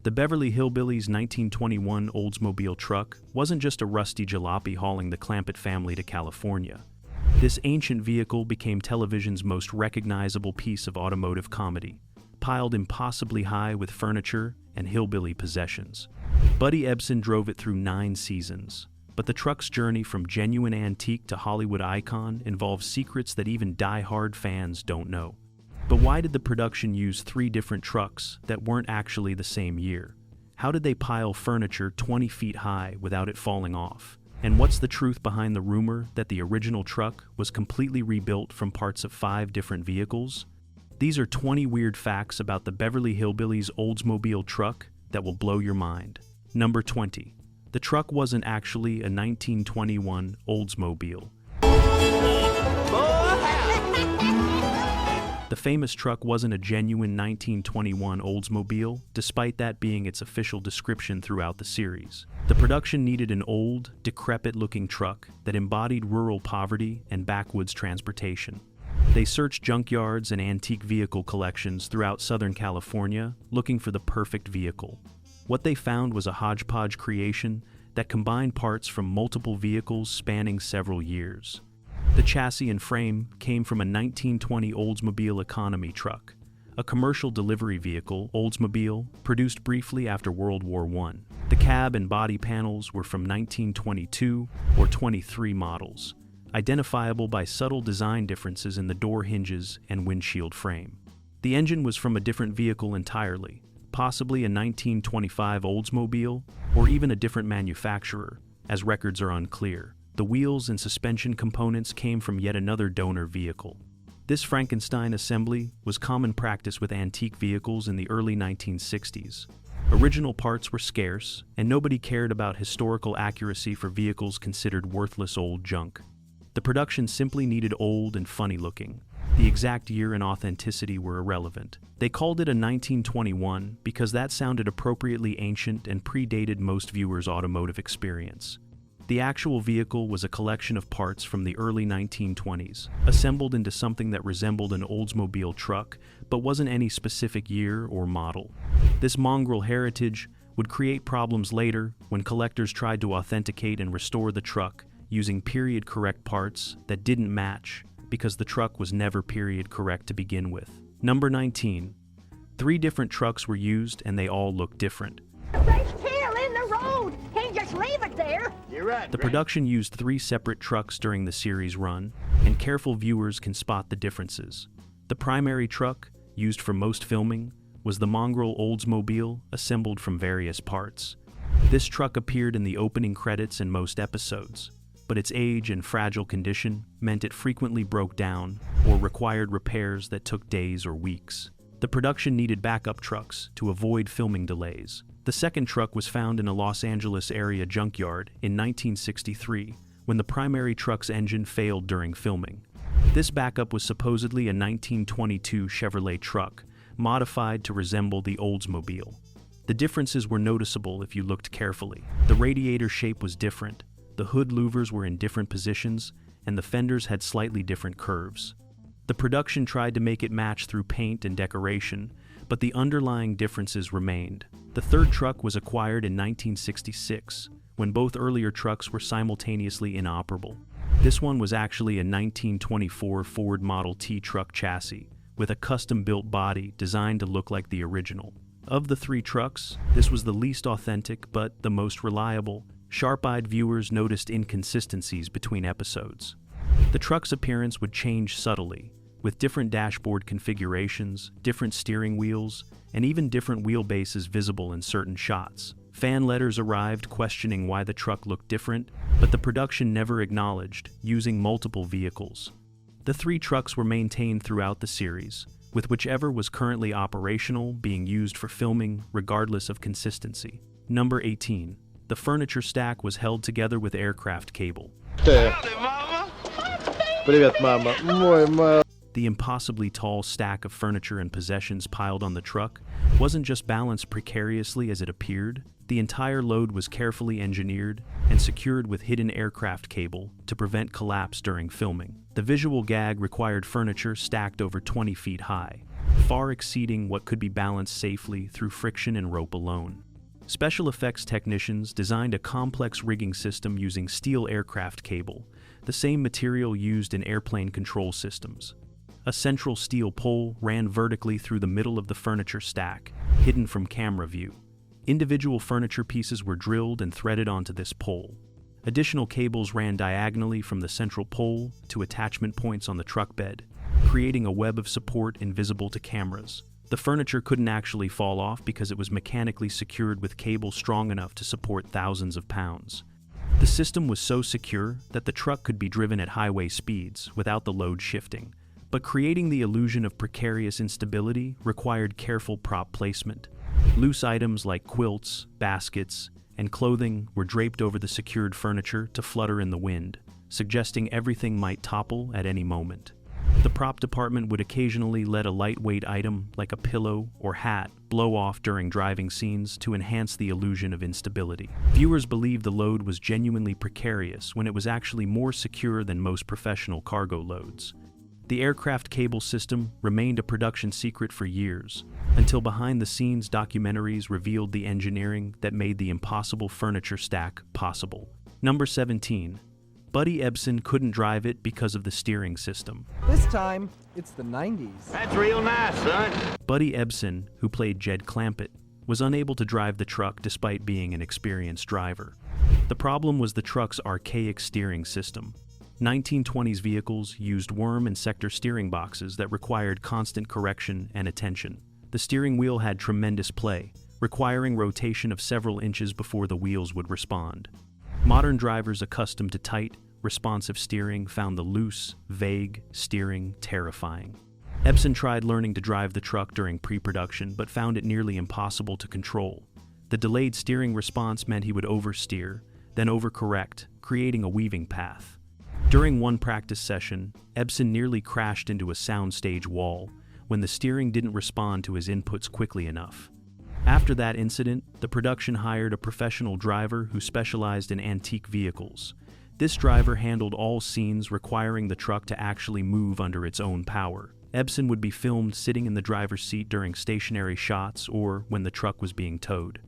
The Beverly Hillbillies' 1921 Oldsmobile truck wasn't just a rusty jalopy hauling the Clampett family to California. This ancient vehicle became television's most recognizable piece of automotive comedy, piled impossibly high with furniture and hillbilly possessions. Buddy Ebsen drove it through 9 seasons, but the truck's journey from genuine antique to Hollywood icon involves secrets that even die-hard fans don't know. But why did the production use 3 different trucks that weren't actually the same year? How did they pile furniture 20 feet high without it falling off? And what's the truth behind the rumor that the original truck was completely rebuilt from parts of 5 different vehicles? These are 20 weird facts about the Beverly Hillbillies Oldsmobile truck that will blow your mind. Number 20. The truck wasn't actually a 1921 Oldsmobile. The famous truck wasn't a genuine 1921 Oldsmobile, despite that being its official description throughout the series. The production needed an old, decrepit-looking truck that embodied rural poverty and backwoods transportation. They searched junkyards and antique vehicle collections throughout Southern California, looking for the perfect vehicle. What they found was a hodgepodge creation that combined parts from multiple vehicles spanning several years. The chassis and frame came from a 1920 Oldsmobile economy truck, a commercial delivery vehicle, Oldsmobile, produced briefly after World War I. The cab and body panels were from 1922 or 23 models, identifiable by subtle design differences in the door hinges and windshield frame. The engine was from a different vehicle entirely, possibly a 1925 Oldsmobile or even a different manufacturer, as records are unclear. The wheels and suspension components came from yet another donor vehicle. This Frankenstein assembly was common practice with antique vehicles in the early 1960s. Original parts were scarce, and nobody cared about historical accuracy for vehicles considered worthless old junk. The production simply needed old and funny looking. The exact year and authenticity were irrelevant. They called it a 1921 because that sounded appropriately ancient and predated most viewers' automotive experience. The actual vehicle was a collection of parts from the early 1920s, assembled into something that resembled an Oldsmobile truck, but wasn't any specific year or model. This mongrel heritage would create problems later when collectors tried to authenticate and restore the truck using period-correct parts that didn't match because the truck was never period-correct to begin with. Number 19. 3 different trucks were used and they all looked different. Leave it there. You're right. The production used 3 separate trucks during the series run, and careful viewers can spot the differences. The primary truck, used for most filming, was the mongrel Oldsmobile, assembled from various parts. This truck appeared in the opening credits in most episodes, but its age and fragile condition meant it frequently broke down or required repairs that took days or weeks. The production needed backup trucks to avoid filming delays. The second truck was found in a Los Angeles area junkyard in 1963 when the primary truck's engine failed during filming. This backup was supposedly a 1922 Chevrolet truck, modified to resemble the Oldsmobile. The differences were noticeable if you looked carefully. The radiator shape was different, the hood louvers were in different positions, and the fenders had slightly different curves. The production tried to make it match through paint and decoration, but the underlying differences remained. The third truck was acquired in 1966, when both earlier trucks were simultaneously inoperable. This one was actually a 1924 Ford Model T truck chassis, with a custom-built body designed to look like the original. Of the 3 trucks, this was the least authentic but the most reliable. Sharp-eyed viewers noticed inconsistencies between episodes. The truck's appearance would change subtly, with different dashboard configurations, different steering wheels, and even different wheelbases visible in certain shots. Fan letters arrived questioning why the truck looked different, but the production never acknowledged using multiple vehicles. The 3 trucks were maintained throughout the series, with whichever was currently operational being used for filming regardless of consistency. Number 18. The furniture stack was held together with aircraft cable. Привет, мама. Мой мама. The impossibly tall stack of furniture and possessions piled on the truck wasn't just balanced precariously as it appeared. The entire load was carefully engineered and secured with hidden aircraft cable to prevent collapse during filming. The visual gag required furniture stacked over 20 feet high. far exceeding what could be balanced safely through friction and rope alone. Special effects technicians designed a complex rigging system using steel aircraft cable, the same material used in airplane control systems. A central steel pole ran vertically through the middle of the furniture stack, hidden from camera view. Individual furniture pieces were drilled and threaded onto this pole. Additional cables ran diagonally from the central pole to attachment points on the truck bed, creating a web of support invisible to cameras. The furniture couldn't actually fall off because it was mechanically secured with cables strong enough to support thousands of pounds. The system was so secure that the truck could be driven at highway speeds without the load shifting, but creating the illusion of precarious instability required careful prop placement. Loose items like quilts, baskets, and clothing were draped over the secured furniture to flutter in the wind, suggesting everything might topple at any moment. The prop department would occasionally let a lightweight item like a pillow or hat blow off during driving scenes to enhance the illusion of instability. Viewers believed the load was genuinely precarious when it was actually more secure than most professional cargo loads. The aircraft cable system remained a production secret for years, until behind-the-scenes documentaries revealed the engineering that made the impossible furniture stack possible. Number 17. Buddy Ebsen couldn't drive it because of the steering system. This time, it's the 90s. That's real nice, son. Buddy Ebsen, who played Jed Clampett, was unable to drive the truck despite being an experienced driver. The problem was the truck's archaic steering system. 1920s vehicles used worm and sector steering boxes that required constant correction and attention. The steering wheel had tremendous play, requiring rotation of several inches before the wheels would respond. Modern drivers accustomed to tight, responsive steering found the loose, vague steering terrifying. Ebsen tried learning to drive the truck during pre-production but found it nearly impossible to control. The delayed steering response meant he would oversteer, then overcorrect, creating a weaving path. During one practice session, Ebsen nearly crashed into a soundstage wall when the steering didn't respond to his inputs quickly enough. After that incident, the production hired a professional driver who specialized in antique vehicles. This driver handled all scenes requiring the truck to actually move under its own power. Ebsen would be filmed sitting in the driver's seat during stationary shots or when the truck was being towed.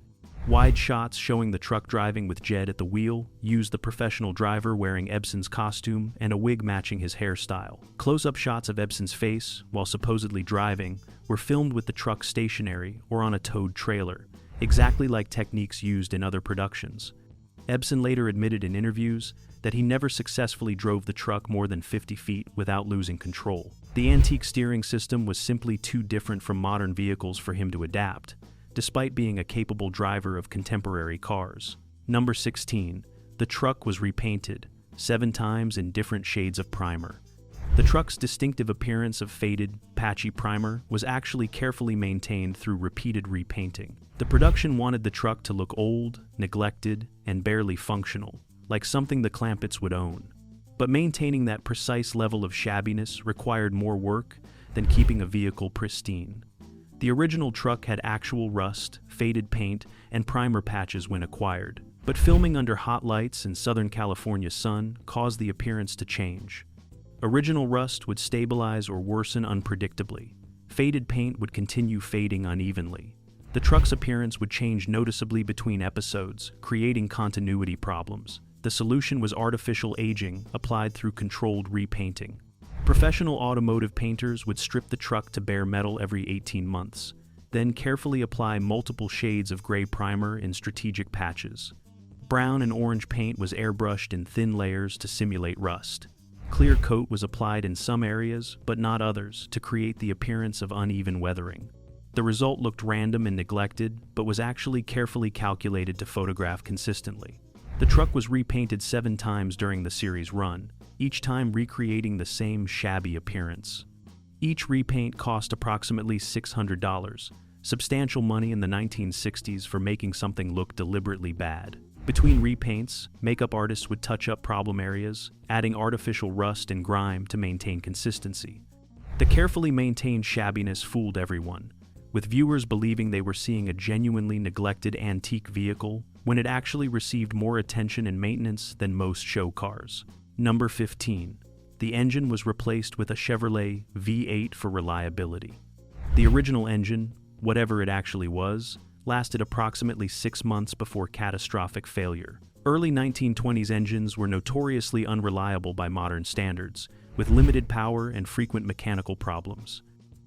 Wide shots showing the truck driving with Jed at the wheel used the professional driver wearing Ebsen's costume and a wig matching his hairstyle. Close-up shots of Ebsen's face, while supposedly driving, were filmed with the truck stationary or on a towed trailer, exactly like techniques used in other productions. Ebsen later admitted in interviews that he never successfully drove the truck more than 50 feet without losing control. The antique steering system was simply too different from modern vehicles for him to adapt, despite being a capable driver of contemporary cars. Number 16. The truck was repainted, 7 times in different shades of primer. The truck's distinctive appearance of faded, patchy primer was actually carefully maintained through repeated repainting. The production wanted the truck to look old, neglected, and barely functional, like something the Clampetts would own. But maintaining that precise level of shabbiness required more work than keeping a vehicle pristine. The original truck had actual rust, faded paint, and primer patches when acquired, but filming under hot lights in Southern California sun caused the appearance to change. Original rust would stabilize or worsen unpredictably. Faded paint would continue fading unevenly. The truck's appearance would change noticeably between episodes, creating continuity problems. The solution was artificial aging applied through controlled repainting. Professional automotive painters would strip the truck to bare metal every 18 months, then carefully apply multiple shades of gray primer in strategic patches. Brown and orange paint was airbrushed in thin layers to simulate rust. Clear coat was applied in some areas, but not others, to create the appearance of uneven weathering. The result looked random and neglected, but was actually carefully calculated to photograph consistently. The truck was repainted 7 times during the series run, each time recreating the same shabby appearance. Each repaint cost approximately $600, substantial money in the 1960s for making something look deliberately bad. Between repaints, makeup artists would touch up problem areas, adding artificial rust and grime to maintain consistency. The carefully maintained shabbiness fooled everyone, with viewers believing they were seeing a genuinely neglected antique vehicle when it actually received more attention and maintenance than most show cars. Number 15. The engine was replaced with a Chevrolet V8 for reliability. The original engine, whatever it actually was, lasted approximately 6 months before catastrophic failure. Early 1920s engines were notoriously unreliable by modern standards, with limited power and frequent mechanical problems.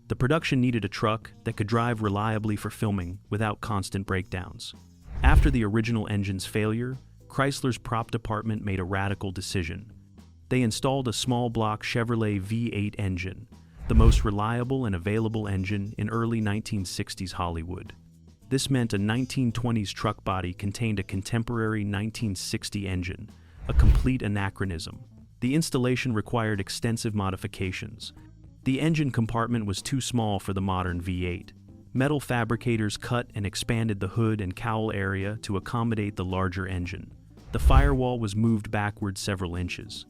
The production needed a truck that could drive reliably for filming without constant breakdowns. After the original engine's failure, Chrysler's prop department made a radical decision. They installed a small block Chevrolet V8 engine, the most reliable and available engine in early 1960s Hollywood. This meant a 1920s truck body contained a contemporary 1960 engine, a complete anachronism. The installation required extensive modifications. The engine compartment was too small for the modern V8. Metal fabricators cut and expanded the hood and cowl area to accommodate the larger engine. The firewall was moved backward several inches.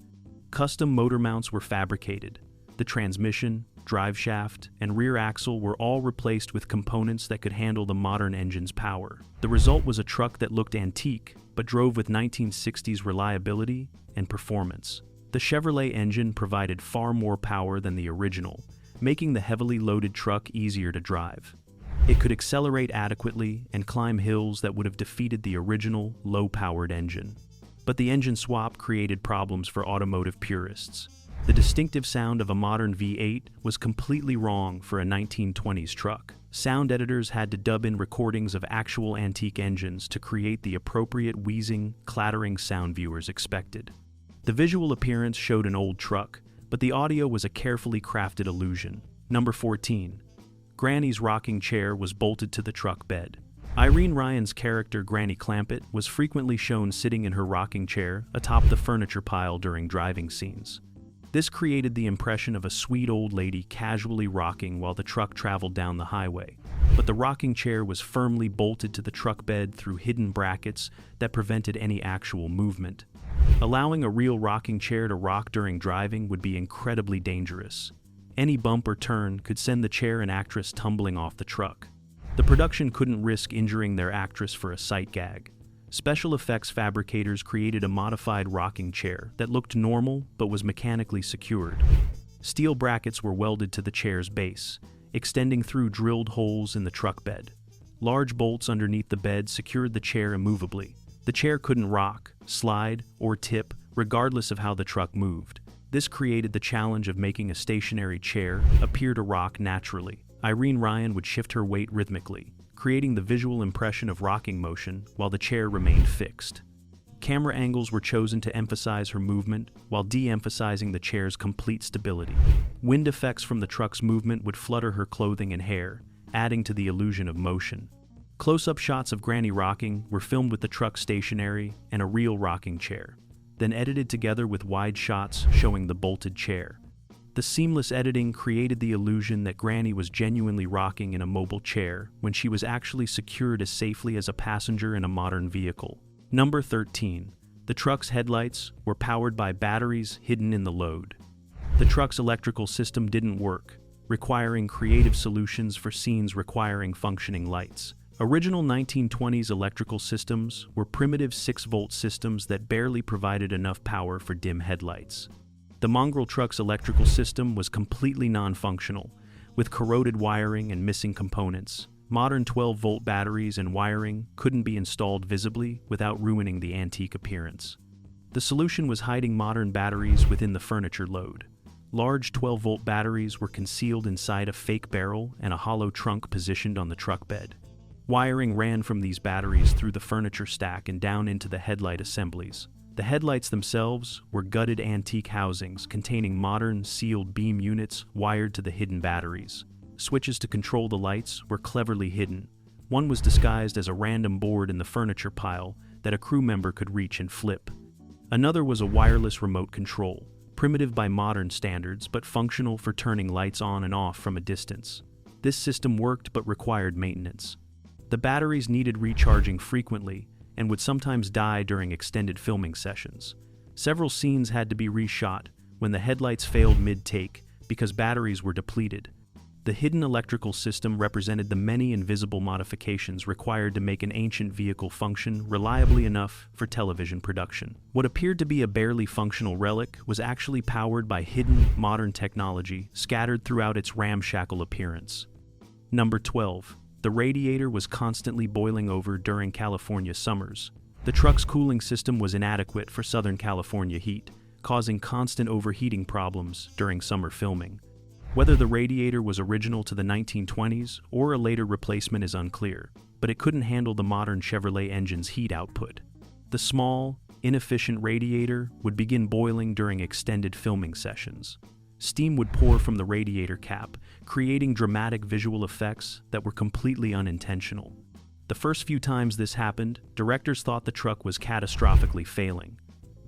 Custom motor mounts were fabricated. The transmission, drive shaft, and rear axle were all replaced with components that could handle the modern engine's power. The result was a truck that looked antique, but drove with 1960s reliability and performance. The Chevrolet engine provided far more power than the original, making the heavily loaded truck easier to drive. It could accelerate adequately and climb hills that would have defeated the original, low-powered engine. But the engine swap created problems for automotive purists. The distinctive sound of a modern V8 was completely wrong for a 1920s truck. Sound editors had to dub in recordings of actual antique engines to create the appropriate wheezing, clattering sound viewers expected. The visual appearance showed an old truck, but the audio was a carefully crafted illusion. Number 14. Granny's rocking chair was bolted to the truck bed. Irene Ryan's character Granny Clampett was frequently shown sitting in her rocking chair atop the furniture pile during driving scenes. This created the impression of a sweet old lady casually rocking while the truck traveled down the highway. But the rocking chair was firmly bolted to the truck bed through hidden brackets that prevented any actual movement. Allowing a real rocking chair to rock during driving would be incredibly dangerous. Any bump or turn could send the chair and actress tumbling off the truck. The production couldn't risk injuring their actress for a sight gag. Special effects fabricators created a modified rocking chair that looked normal but was mechanically secured. Steel brackets were welded to the chair's base, extending through drilled holes in the truck bed. Large bolts underneath the bed secured the chair immovably. The chair couldn't rock, slide, or tip, regardless of how the truck moved. This created the challenge of making a stationary chair appear to rock naturally. Irene Ryan would shift her weight rhythmically, creating the visual impression of rocking motion while the chair remained fixed. Camera angles were chosen to emphasize her movement while de-emphasizing the chair's complete stability. Wind effects from the truck's movement would flutter her clothing and hair, adding to the illusion of motion. Close-up shots of Granny rocking were filmed with the truck stationary and a real rocking chair, then edited together with wide shots showing the bolted chair. The seamless editing created the illusion that Granny was genuinely rocking in a mobile chair when she was actually secured as safely as a passenger in a modern vehicle. Number 13. The truck's headlights were powered by batteries hidden in the load. The truck's electrical system didn't work, requiring creative solutions for scenes requiring functioning lights. Original 1920s electrical systems were primitive 6-volt systems that barely provided enough power for dim headlights. The mongrel truck's electrical system was completely non-functional, with corroded wiring and missing components. Modern 12-volt batteries and wiring couldn't be installed visibly without ruining the antique appearance. The solution was hiding modern batteries within the furniture load. Large 12-volt batteries were concealed inside a fake barrel and a hollow trunk positioned on the truck bed. Wiring ran from these batteries through the furniture stack and down into the headlight assemblies. The headlights themselves were gutted antique housings containing modern sealed beam units wired to the hidden batteries. Switches to control the lights were cleverly hidden. One was disguised as a random board in the furniture pile that a crew member could reach and flip. Another was a wireless remote control, primitive by modern standards but functional for turning lights on and off from a distance. This system worked but required maintenance. The batteries needed recharging frequently and would sometimes die during extended filming sessions. Several scenes had to be reshot when the headlights failed mid-take because batteries were depleted. The hidden electrical system represented the many invisible modifications required to make an ancient vehicle function reliably enough for television production. What appeared to be a barely functional relic was actually powered by hidden, modern technology scattered throughout its ramshackle appearance. Number 12. The radiator was constantly boiling over during California summers. The truck's cooling system was inadequate for Southern California heat, causing constant overheating problems during summer filming. Whether the radiator was original to the 1920s or a later replacement is unclear, but it couldn't handle the modern Chevrolet engine's heat output. The small, inefficient radiator would begin boiling during extended filming sessions. Steam would pour from the radiator cap, creating dramatic visual effects that were completely unintentional. The first few times this happened, directors thought the truck was catastrophically failing.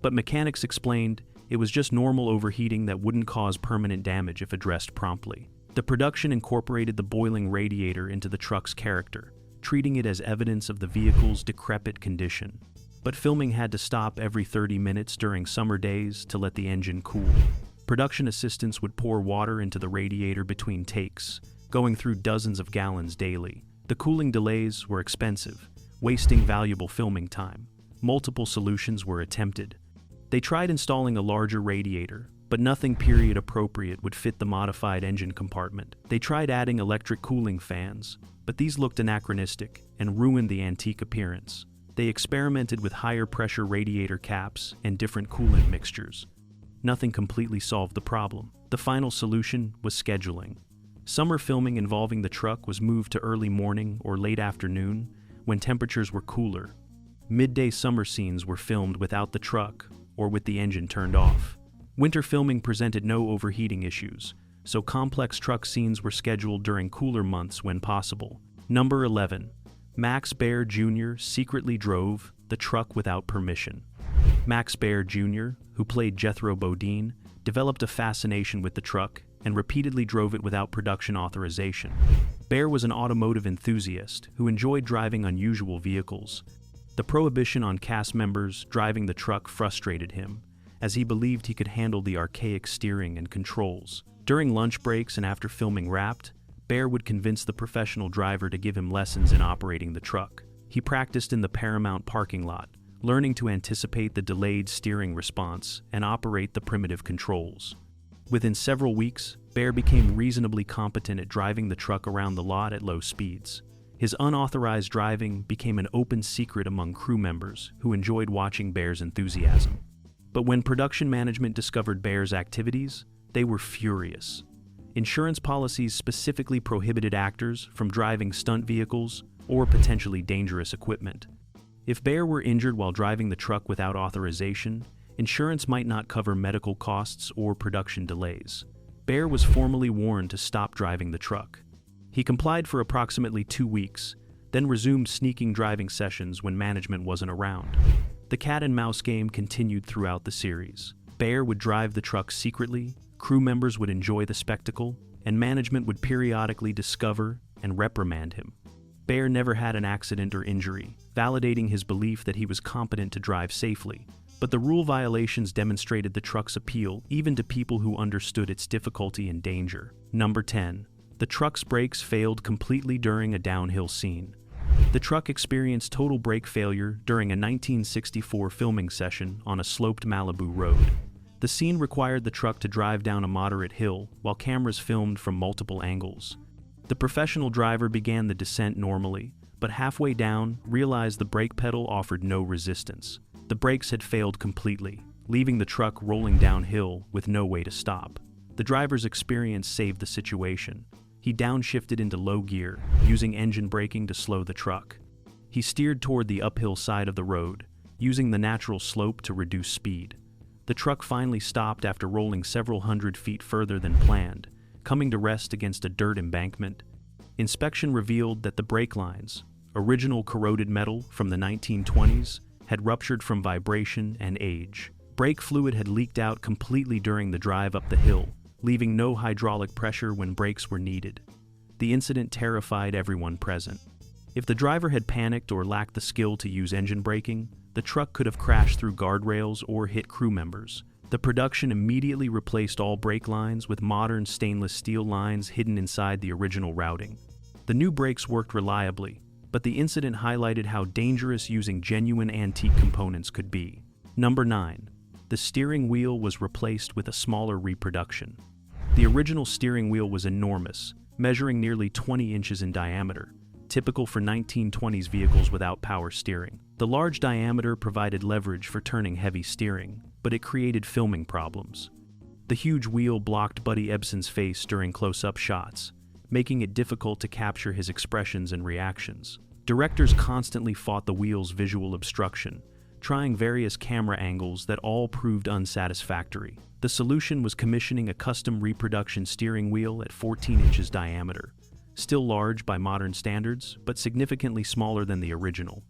But mechanics explained it was just normal overheating that wouldn't cause permanent damage if addressed promptly. The production incorporated the boiling radiator into the truck's character, treating it as evidence of the vehicle's decrepit condition. But filming had to stop every 30 minutes during summer days to let the engine cool. Production assistants would pour water into the radiator between takes, going through dozens of gallons daily. The cooling delays were expensive, wasting valuable filming time. Multiple solutions were attempted. They tried installing a larger radiator, but nothing period appropriate would fit the modified engine compartment. They tried adding electric cooling fans, but these looked anachronistic and ruined the antique appearance. They experimented with higher pressure radiator caps and different coolant mixtures. Nothing completely solved the problem. The final solution was scheduling. Summer filming involving the truck was moved to early morning or late afternoon when temperatures were cooler. Midday summer scenes were filmed without the truck or with the engine turned off. Winter filming presented no overheating issues, so complex truck scenes were scheduled during cooler months when possible. Number 11. Max Baer Jr. secretly drove the truck without permission. Max Baer Jr., who played Jethro Bodine, developed a fascination with the truck and repeatedly drove it without production authorization. Baer was an automotive enthusiast who enjoyed driving unusual vehicles. The prohibition on cast members driving the truck frustrated him, as he believed he could handle the archaic steering and controls. During lunch breaks and after filming wrapped, Baer would convince the professional driver to give him lessons in operating the truck. He practiced in the Paramount parking lot, learning to anticipate the delayed steering response and operate the primitive controls. Within several weeks, Baer became reasonably competent at driving the truck around the lot at low speeds. His unauthorized driving became an open secret among crew members who enjoyed watching Baer's enthusiasm. But when production management discovered Baer's activities, they were furious. Insurance policies specifically prohibited actors from driving stunt vehicles or potentially dangerous equipment. If Baer were injured while driving the truck without authorization, insurance might not cover medical costs or production delays. Baer was formally warned to stop driving the truck. He complied for approximately 2 weeks, then resumed sneaking driving sessions when management wasn't around. The cat and mouse game continued throughout the series. Baer would drive the truck secretly, crew members would enjoy the spectacle, and management would periodically discover and reprimand him. Baer never had an accident or injury, validating his belief that he was competent to drive safely. But the rule violations demonstrated the truck's appeal even to people who understood its difficulty and danger. Number 10. The truck's brakes failed completely during a downhill scene. The truck experienced total brake failure during a 1964 filming session on a sloped Malibu road. The scene required the truck to drive down a moderate hill while cameras filmed from multiple angles. The professional driver began the descent normally, but halfway down realized the brake pedal offered no resistance. The brakes had failed completely, leaving the truck rolling downhill with no way to stop. The driver's experience saved the situation. He downshifted into low gear, using engine braking to slow the truck. He steered toward the uphill side of the road, using the natural slope to reduce speed. The truck finally stopped after rolling several hundred feet further than planned, coming to rest against a dirt embankment. Inspection revealed that the brake lines, original corroded metal from the 1920s, had ruptured from vibration and age. Brake fluid had leaked out completely during the drive up the hill, leaving no hydraulic pressure when brakes were needed. The incident terrified everyone present. If the driver had panicked or lacked the skill to use engine braking, the truck could have crashed through guardrails or hit crew members. The production immediately replaced all brake lines with modern stainless steel lines hidden inside the original routing. The new brakes worked reliably, but the incident highlighted how dangerous using genuine antique components could be. Number 9. The steering wheel was replaced with a smaller reproduction. The original steering wheel was enormous, measuring nearly 20 inches in diameter, typical for 1920s vehicles without power steering. The large diameter provided leverage for turning heavy steering, but it created filming problems. The huge wheel blocked Buddy Ebsen's face during close-up shots, making it difficult to capture his expressions and reactions. Directors constantly fought the wheel's visual obstruction, trying various camera angles that all proved unsatisfactory. The solution was commissioning a custom reproduction steering wheel at 14 inches diameter, still large by modern standards, but significantly smaller than the original.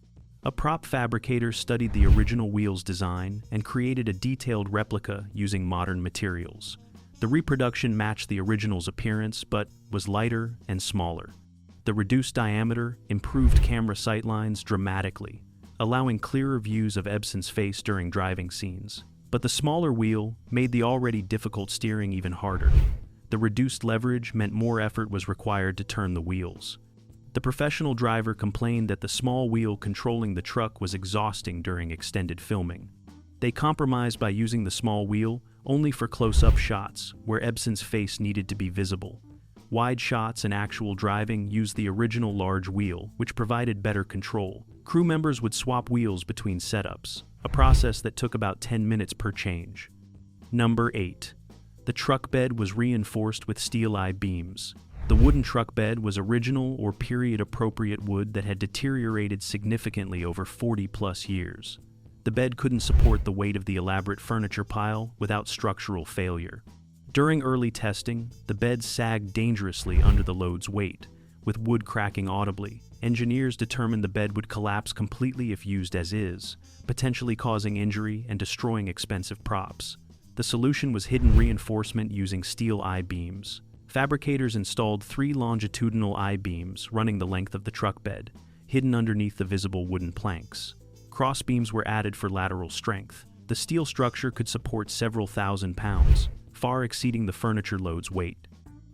A prop fabricator studied the original wheel's design and created a detailed replica using modern materials. The reproduction matched the original's appearance, but was lighter and smaller. The reduced diameter improved camera sightlines dramatically, allowing clearer views of Ebsen's face during driving scenes. But the smaller wheel made the already difficult steering even harder. The reduced leverage meant more effort was required to turn the wheels. The professional driver complained that the small wheel controlling the truck was exhausting during extended filming. They compromised by using the small wheel only for close-up shots, where Ebsen's face needed to be visible. Wide shots and actual driving used the original large wheel, which provided better control. Crew members would swap wheels between setups, a process that took about 10 minutes per change. Number 8. The truck bed was reinforced with steel I-beams. The wooden truck bed was original or period-appropriate wood that had deteriorated significantly over 40-plus years. The bed couldn't support the weight of the elaborate furniture pile without structural failure. During early testing, the bed sagged dangerously under the load's weight, with wood cracking audibly. Engineers determined the bed would collapse completely if used as is, potentially causing injury and destroying expensive props. The solution was hidden reinforcement using steel I-beams. Fabricators installed 3 longitudinal I-beams running the length of the truck bed, hidden underneath the visible wooden planks. Crossbeams were added for lateral strength. The steel structure could support several thousand pounds, far exceeding the furniture load's weight.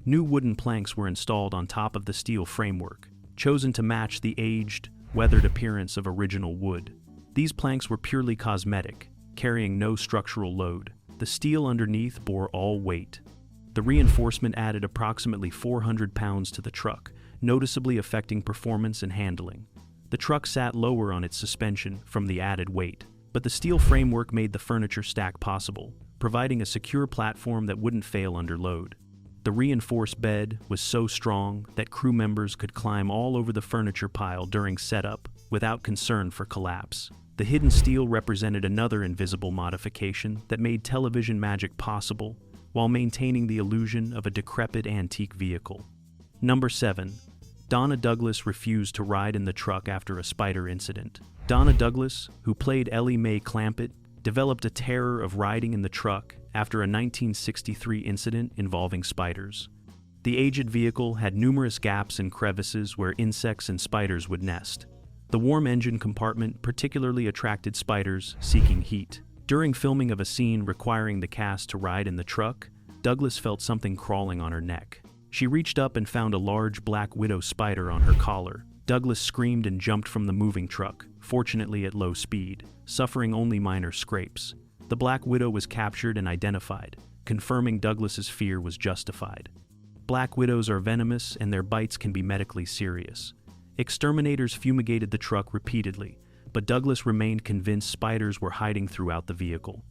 New wooden planks were installed on top of the steel framework, chosen to match the aged, weathered appearance of original wood. These planks were purely cosmetic, carrying no structural load. The steel underneath bore all weight. The reinforcement added approximately 400 pounds to the truck, noticeably affecting performance and handling. The truck sat lower on its suspension from the added weight, but the steel framework made the furniture stack possible, providing a secure platform that wouldn't fail under load. The reinforced bed was so strong that crew members could climb all over the furniture pile during setup without concern for collapse. The hidden steel represented another invisible modification that made television magic possible while maintaining the illusion of a decrepit antique vehicle. Number 7. Donna Douglas refused to ride in the truck after a spider incident. Donna Douglas, who played Ellie Mae Clampett, developed a terror of riding in the truck after a 1963 incident involving spiders. The aged vehicle had numerous gaps and crevices where insects and spiders would nest. The warm engine compartment particularly attracted spiders seeking heat. During filming of a scene requiring the cast to ride in the truck, Douglas felt something crawling on her neck. She reached up and found a large black widow spider on her collar. Douglas screamed and jumped from the moving truck, fortunately at low speed, suffering only minor scrapes. The black widow was captured and identified, confirming Douglas's fear was justified. Black widows are venomous and their bites can be medically serious. Exterminators fumigated the truck repeatedly, but Douglas remained convinced spiders were hiding throughout the vehicle.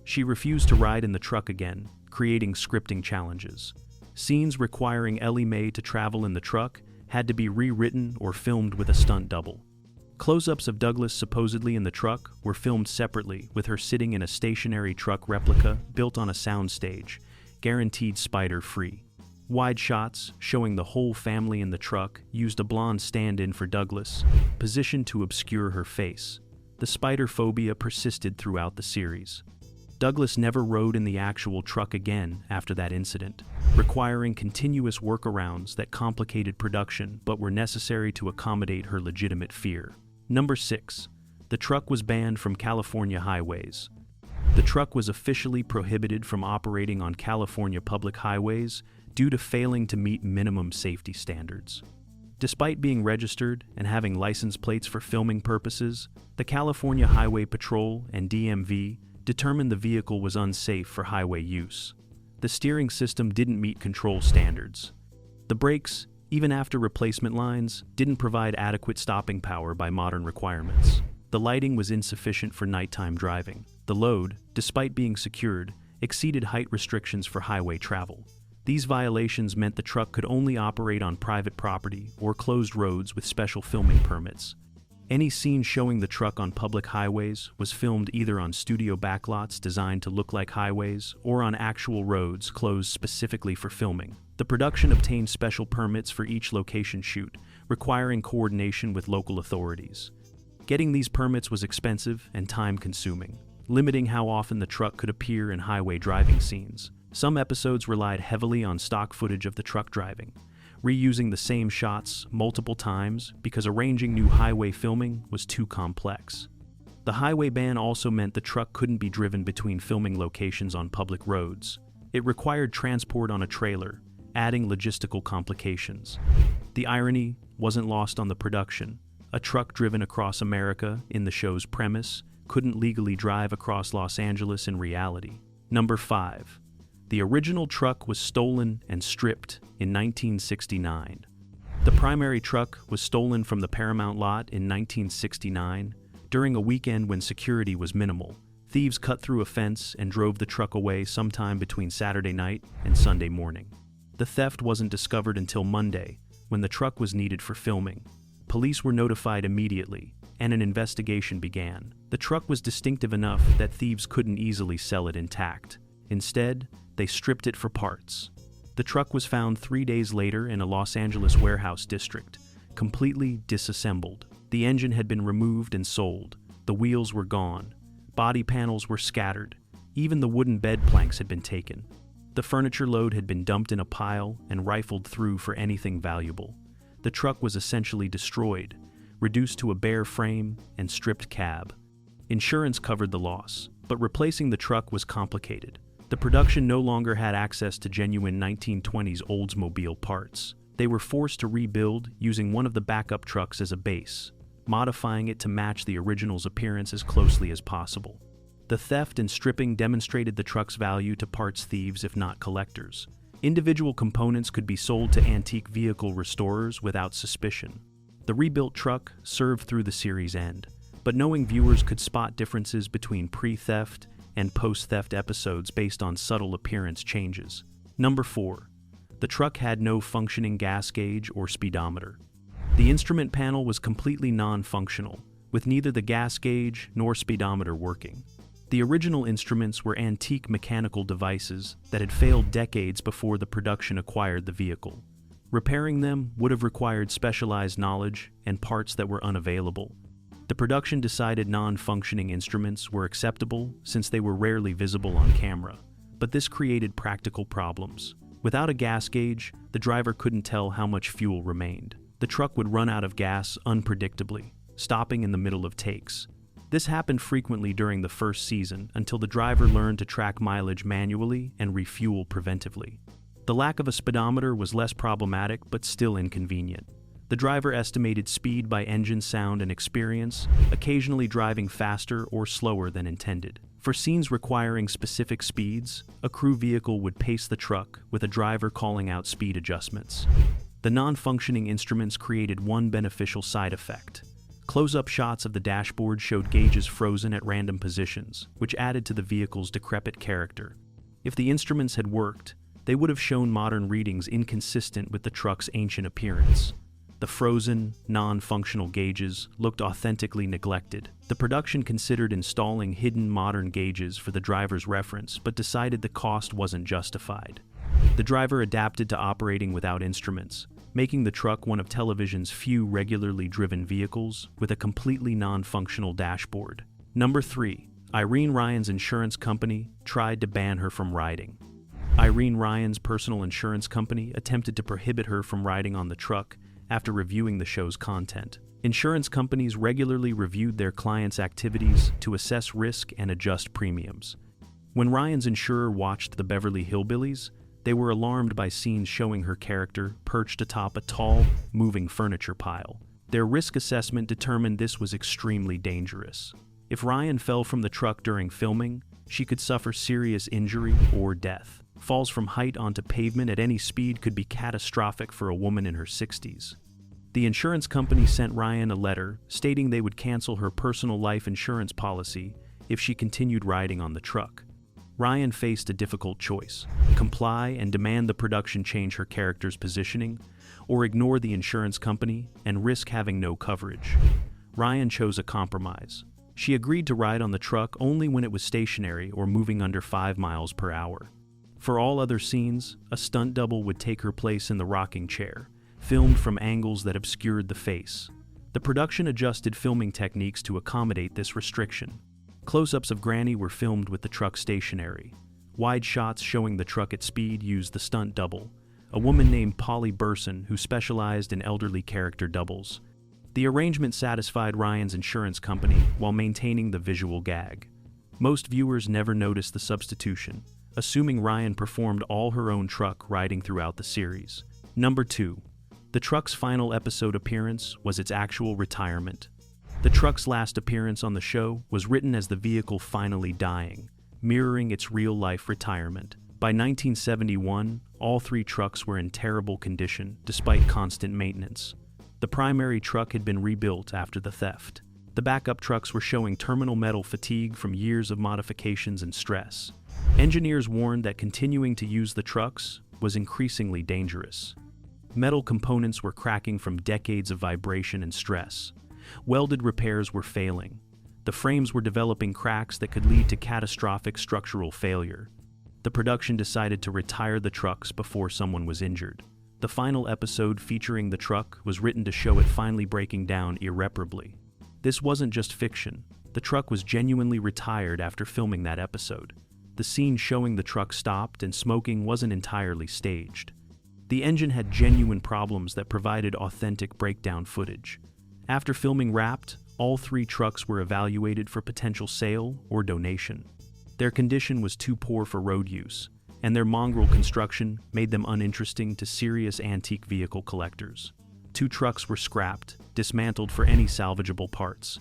She refused to ride in the truck again, creating scripting challenges. Scenes requiring Ellie Mae to travel in the truck had to be rewritten or filmed with a stunt double. Close-ups of Douglas supposedly in the truck were filmed separately, with her sitting in a stationary truck replica built on a soundstage, guaranteed spider-free. Wide shots, showing the whole family in the truck, used a blonde stand-in for Douglas, positioned to obscure her face. The spider phobia persisted throughout the series. Douglas never rode in the actual truck again after that incident, requiring continuous workarounds that complicated production but were necessary to accommodate her legitimate fear. Number 6. The truck was banned from California highways. The truck was officially prohibited from operating on California public highways due to failing to meet minimum safety standards. Despite being registered and having license plates for filming purposes, the California Highway Patrol and DMV determined the vehicle was unsafe for highway use. The steering system didn't meet control standards. The brakes, even after replacement lines, didn't provide adequate stopping power by modern requirements. The lighting was insufficient for nighttime driving. The load, despite being secured, exceeded height restrictions for highway travel. These violations meant the truck could only operate on private property or closed roads with special filming permits. Any scene showing the truck on public highways was filmed either on studio backlots designed to look like highways or on actual roads closed specifically for filming. The production obtained special permits for each location shoot, requiring coordination with local authorities. Getting these permits was expensive and time-consuming, limiting how often the truck could appear in highway driving scenes. Some episodes relied heavily on stock footage of the truck driving, reusing the same shots multiple times because arranging new highway filming was too complex. The highway ban also meant the truck couldn't be driven between filming locations on public roads. It required transport on a trailer, adding logistical complications. The irony wasn't lost on the production. A truck driven across America in the show's premise couldn't legally drive across Los Angeles in reality. Number 5. The original truck was stolen and stripped in 1969. The primary truck was stolen from the Paramount lot in 1969 during a weekend when security was minimal. Thieves cut through a fence and drove the truck away sometime between Saturday night and Sunday morning. The theft wasn't discovered until Monday, when the truck was needed for filming. Police were notified immediately, and an investigation began. The truck was distinctive enough that thieves couldn't easily sell it intact. Instead, they stripped it for parts. The truck was found 3 days later in a Los Angeles warehouse district, completely disassembled. The engine had been removed and sold. The wheels were gone. Body panels were scattered. Even the wooden bed planks had been taken. The furniture load had been dumped in a pile and rifled through for anything valuable. The truck was essentially destroyed, reduced to a bare frame and stripped cab. Insurance covered the loss, but replacing the truck was complicated. The production no longer had access to genuine 1920s Oldsmobile parts. They were forced to rebuild using one of the backup trucks as a base, modifying it to match the original's appearance as closely as possible. The theft and stripping demonstrated the truck's value to parts thieves, if not collectors. Individual components could be sold to antique vehicle restorers without suspicion. The rebuilt truck served through the series' end, but knowing viewers could spot differences between pre-theft and post-theft episodes based on subtle appearance changes. Number 4. The truck had no functioning gas gauge or speedometer. The instrument panel was completely non-functional, with neither the gas gauge nor speedometer working. The original instruments were antique mechanical devices that had failed decades before the production acquired the vehicle. Repairing them would have required specialized knowledge and parts that were unavailable. The production decided non-functioning instruments were acceptable since they were rarely visible on camera, but this created practical problems. Without a gas gauge, the driver couldn't tell how much fuel remained. The truck would run out of gas unpredictably, stopping in the middle of takes. This happened frequently during the first season until the driver learned to track mileage manually and refuel preventively. The lack of a speedometer was less problematic but still inconvenient. The driver estimated speed by engine sound and experience, occasionally driving faster or slower than intended. For scenes requiring specific speeds, a crew vehicle would pace the truck with a driver calling out speed adjustments. The non-functioning instruments created one beneficial side effect. Close-up shots of the dashboard showed gauges frozen at random positions, which added to the vehicle's decrepit character. If the instruments had worked, they would have shown modern readings inconsistent with the truck's ancient appearance. The frozen, non-functional gauges looked authentically neglected. The production considered installing hidden modern gauges for the driver's reference, but decided the cost wasn't justified. The driver adapted to operating without instruments, making the truck one of television's few regularly driven vehicles with a completely non-functional dashboard. Number 3. Irene Ryan's insurance company tried to ban her from riding. Irene Ryan's personal insurance company attempted to prohibit her from riding on the truck after reviewing the show's content. Insurance companies regularly reviewed their clients' activities to assess risk and adjust premiums. When Ryan's insurer watched the Beverly Hillbillies, they were alarmed by scenes showing her character perched atop a tall, moving furniture pile. Their risk assessment determined this was extremely dangerous. If Ryan fell from the truck during filming, she could suffer serious injury or death. Falls from height onto pavement at any speed could be catastrophic for a woman in her 60s. The insurance company sent Ryan a letter stating they would cancel her personal life insurance policy if she continued riding on the truck. Ryan faced a difficult choice: comply and demand the production change her character's positioning, or ignore the insurance company and risk having no coverage. Ryan chose a compromise. She agreed to ride on the truck only when it was stationary or moving under 5 miles per hour. For all other scenes, a stunt double would take her place in the rocking chair, filmed from angles that obscured the face. The production adjusted filming techniques to accommodate this restriction. Close-ups of Granny were filmed with the truck stationary. Wide shots showing the truck at speed used the stunt double, a woman named Polly Burson who specialized in elderly character doubles. The arrangement satisfied Ryan's insurance company while maintaining the visual gag. Most viewers never noticed the substitution, assuming Ryan performed all her own truck riding throughout the series. Number 2. The truck's final episode appearance was its actual retirement. The truck's last appearance on the show was written as the vehicle finally dying, mirroring its real-life retirement. By 1971, all 3 trucks were in terrible condition despite constant maintenance. The primary truck had been rebuilt after the theft. The backup trucks were showing terminal metal fatigue from years of modifications and stress. Engineers warned that continuing to use the trucks was increasingly dangerous. Metal components were cracking from decades of vibration and stress. Welded repairs were failing. The frames were developing cracks that could lead to catastrophic structural failure. The production decided to retire the trucks before someone was injured. The final episode featuring the truck was written to show it finally breaking down irreparably. This wasn't just fiction. The truck was genuinely retired after filming that episode. The scene showing the truck stopped and smoking wasn't entirely staged. The engine had genuine problems that provided authentic breakdown footage. After filming wrapped, all 3 trucks were evaluated for potential sale or donation. Their condition was too poor for road use, and their mongrel construction made them uninteresting to serious antique vehicle collectors. 2 trucks were scrapped, dismantled for any salvageable parts.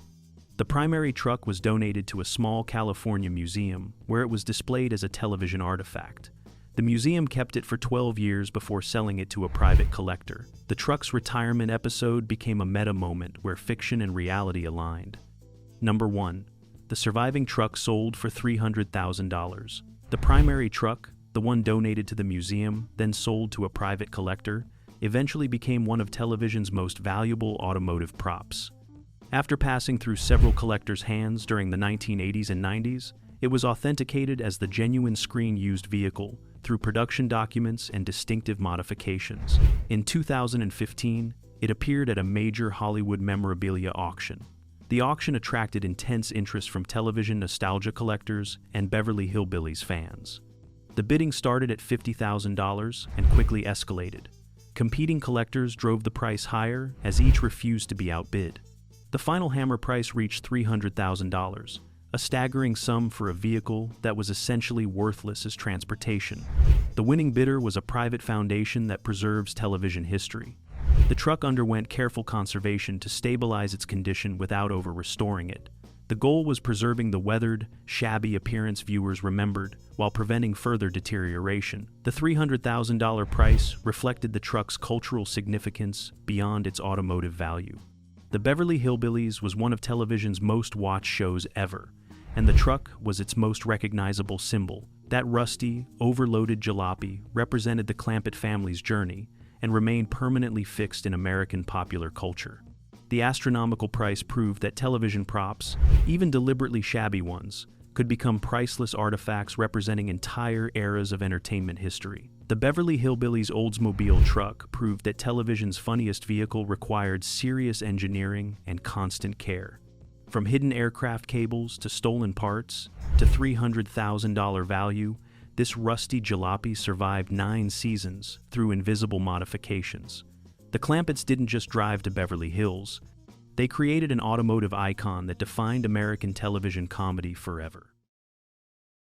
The primary truck was donated to a small California museum, where it was displayed as a television artifact. The museum kept it for 12 years before selling it to a private collector. The truck's retirement episode became a meta moment where fiction and reality aligned. Number 1. The surviving truck sold for $300,000. The primary truck, the one donated to the museum, then sold to a private collector, eventually became one of television's most valuable automotive props. After passing through several collectors' hands during the 1980s and 90s, it was authenticated as the genuine screen-used vehicle through production documents and distinctive modifications. In 2015, it appeared at a major Hollywood memorabilia auction. The auction attracted intense interest from television nostalgia collectors and Beverly Hillbillies fans. The bidding started at $50,000 and quickly escalated. Competing collectors drove the price higher as each refused to be outbid. The final hammer price reached $300,000, a staggering sum for a vehicle that was essentially worthless as transportation. The winning bidder was a private foundation that preserves television history. The truck underwent careful conservation to stabilize its condition without over-restoring it. The goal was preserving the weathered, shabby appearance viewers remembered while preventing further deterioration. The $300,000 price reflected the truck's cultural significance beyond its automotive value. The Beverly Hillbillies was one of television's most watched shows ever, and the truck was its most recognizable symbol. That rusty, overloaded jalopy represented the Clampett family's journey and remained permanently fixed in American popular culture. The astronomical price proved that television props, even deliberately shabby ones, could become priceless artifacts representing entire eras of entertainment history. The Beverly Hillbillies Oldsmobile truck proved that television's funniest vehicle required serious engineering and constant care. From hidden aircraft cables to stolen parts to $300,000 value, this rusty jalopy survived 9 seasons through invisible modifications. The Clampetts didn't just drive to Beverly Hills. They created an automotive icon that defined American television comedy forever.